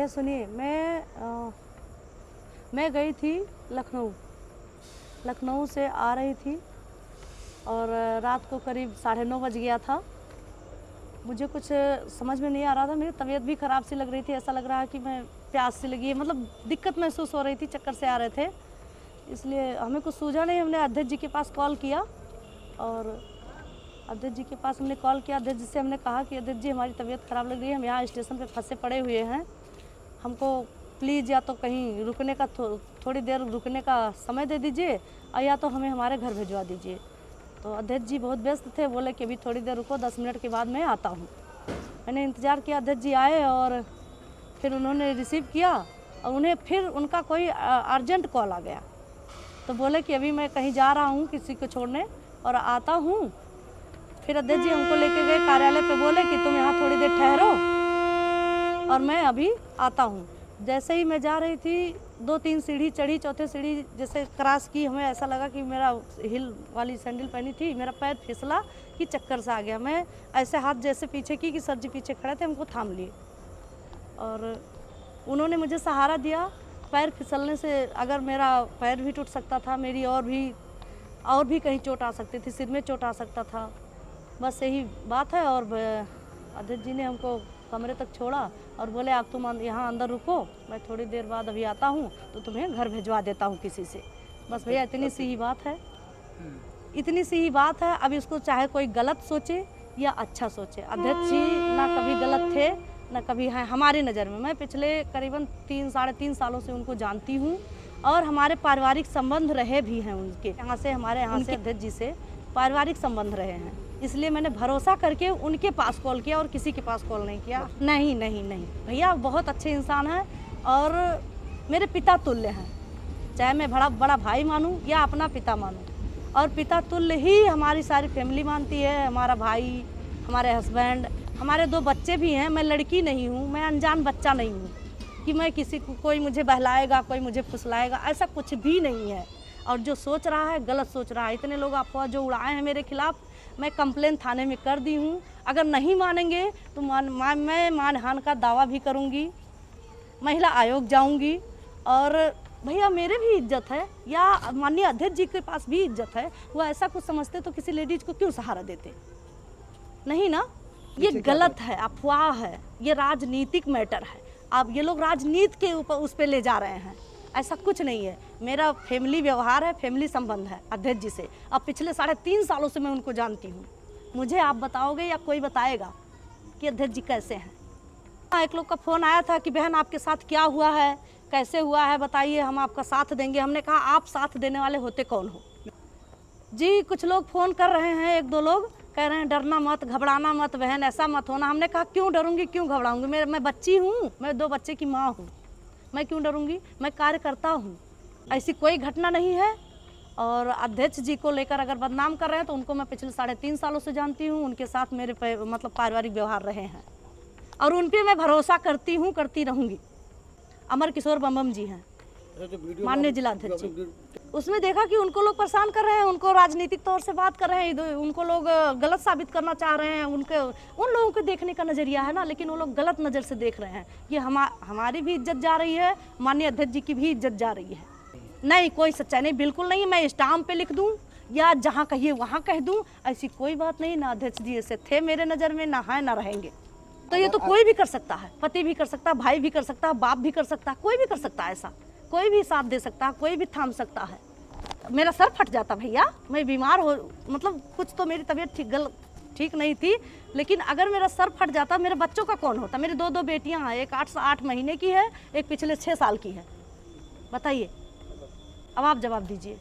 भैया सुनिए, मैं गई थी लखनऊ से आ रही थी और रात को करीब 9:30 बज गया था। मुझे कुछ समझ में नहीं आ रहा था, मेरी तबीयत भी ख़राब सी लग रही थी, ऐसा लग रहा है कि मैं प्यास सी लगी है, मतलब दिक्कत महसूस हो रही थी, चक्कर से आ रहे थे। इसलिए हमें कुछ सूझा नहीं, हमने अध्यक्ष जी के पास कॉल किया और अध्यक्ष जी के पास हमने कॉल किया। अध्यक्ष जी से हमने कहा कि अध्यक्ष जी हमारी तबीयत ख़राब लग रही है, हम यहाँ स्टेशन पे फंसे पड़े हुए हैं, हमको प्लीज़ या तो कहीं रुकने का थोड़ी देर रुकने का समय दे दीजिए और या तो हमें हमारे घर भिजवा दीजिए। तो अध्यक्ष जी बहुत व्यस्त थे, बोले कि अभी थोड़ी देर रुको, 10 मिनट के बाद मैं आता हूँ। मैंने इंतज़ार किया, अध्यक्ष जी आए और फिर उन्होंने रिसीव किया और उन्हें फिर उनका कोई अर्जेंट कॉल आ गया, तो बोले कि अभी मैं कहीं जा रहा हूँ किसी को छोड़ने और आता हूँ। फिर अध्यक्ष जी हमको लेके गए कार्यालय पे, बोले कि तुम यहाँ थोड़ी देर ठहरो और मैं अभी आता हूँ। जैसे ही मैं जा रही थी, 2-3 सीढ़ी चढ़ी, चौथे सीढ़ी जैसे क्रॉस की, हमें ऐसा लगा कि मेरा हिल वाली सैंडल पहनी थी, मेरा पैर फिसला कि चक्कर सा आ गया। मैं ऐसे हाथ जैसे पीछे की कि सर जी पीछे खड़े थे, हमको थाम लिए और उन्होंने मुझे सहारा दिया। पैर फिसलने से अगर मेरा पैर भी टूट सकता था, मेरी और भी कहीं चोट आ सकती थी, सिर में चोट आ सकता था, बस यही बात है। और अध्यक्ष जी ने हमको कमरे तक छोड़ा और बोले आप तुम यहाँ अंदर रुको, मैं थोड़ी देर बाद अभी आता हूँ तो तुम्हें घर भिजवा देता हूँ किसी से। बस भैया इतनी सी ही बात है, इतनी सी ही बात है। अब इसको चाहे कोई गलत सोचे या अच्छा सोचे, अध्यक्ष जी ना कभी गलत थे ना कभी हैं हमारी नज़र में। मैं पिछले करीबन 3-3.5 सालों से उनको जानती हूँ और हमारे पारिवारिक संबंध रहे भी हैं उनके यहाँ से, हमारे यहाँ से अध्यक्ष जी से पारिवारिक संबंध रहे हैं। इसलिए मैंने भरोसा करके उनके पास कॉल किया और किसी के पास कॉल नहीं किया। नहीं नहीं नहीं भैया, बहुत अच्छे इंसान हैं और मेरे पिता तुल्य हैं, चाहे मैं बड़ा भाई मानूं या अपना पिता मानूं, और पिता तुल्य ही हमारी सारी फैमिली मानती है। हमारा भाई, हमारे हस्बैंड, हमारे 2 बच्चे भी हैं। मैं लड़की नहीं हूँ, मैं अनजान बच्चा नहीं हूँ कि मैं किसी को कोई मुझे बहलाएगा, कोई मुझे फुसलाएगा, ऐसा कुछ भी नहीं है। और जो सोच रहा है गलत सोच रहा है। इतने लोग अफवाह जो उड़ाए हैं मेरे खिलाफ, मैं कंप्लेन थाने में कर दी हूँ। अगर नहीं मानेंगे तो मैं मानहानि का दावा भी करूँगी, महिला आयोग जाऊँगी। और भैया मेरे भी इज्जत है या माननीय अध्यक्ष जी के पास भी इज्जत है, वो ऐसा कुछ समझते तो किसी लेडीज को क्यों सहारा देते? नहीं ना, ये गलत है, अफवाह है, ये राजनीतिक मैटर है। अब ये लोग राजनीति के ऊपर उस पर ले जा रहे हैं, ऐसा कुछ नहीं है। मेरा फैमिली व्यवहार है, फैमिली संबंध है अध्यक्ष जी से। अब पिछले 3.5 सालों से मैं उनको जानती हूँ। मुझे आप बताओगे या कोई बताएगा कि अध्यक्ष जी कैसे हैं? एक लोग का फ़ोन आया था कि बहन आपके साथ क्या हुआ है, कैसे हुआ है बताइए, हम आपका साथ देंगे। हमने कहा आप साथ देने वाले होते कौन हो जी? कुछ लोग फ़ोन कर रहे हैं, 1-2 लोग कह रहे हैं डरना मत, घबराना मत बहन, ऐसा मत होना। हमने कहा क्यों डरूंगी, क्यों घबराऊंगी? मैं बच्ची हूँ, मैं 2 बच्चे की माँ हूँ, मैं क्यों डरूंगी? मैं कार्य करता हूँ, ऐसी कोई घटना नहीं है। और अध्यक्ष जी को लेकर अगर बदनाम कर रहे हैं तो उनको मैं पिछले 3.5 सालों से जानती हूँ, उनके साथ मेरे मतलब पारिवारिक व्यवहार रहे हैं और उन पर मैं भरोसा करती हूँ, करती रहूँगी। अमर किशोर बम जी हैं माननीय जिलाध्यक्ष जी, उसमें देखा कि उनको लोग परेशान कर रहे हैं, उनको राजनीतिक तौर से बात कर रहे हैं, उनको लोग गलत साबित करना चाह रहे हैं। उन लोगों को देखने का नज़रिया है ना, लेकिन वो लोग गलत नज़र से देख रहे हैं। ये हमारी भी इज्जत जा रही है, माननीय अध्यक्ष जी की भी इज्जत जा रही है। नहीं, कोई सच्चाई नहीं, बिल्कुल नहीं। मैं स्टाम्प पे लिख दूं या जहाँ कहिए वहाँ कह दूं, ऐसी कोई बात नहीं। ना अध्यक्ष जी ऐसे थे मेरे नज़र में, ना है ना रहेंगे। तो ये तो कोई भी कर सकता है, पति भी कर सकता है, भाई भी कर सकता है, बाप भी कर सकता है, कोई भी कर सकता है। ऐसा कोई भी साथ दे सकता है, कोई भी थाम सकता है। मेरा सर फट जाता भैया, मैं बीमार हो, मतलब कुछ तो मेरी तबीयत ठीक नहीं थी, लेकिन अगर मेरा सर फट जाता, मेरे बच्चों का कौन होता? मेरी 2 बेटियां हैं, एक 8 महीने की है, एक पिछले 6 साल की है। बताइए, अब आप जवाब दीजिए।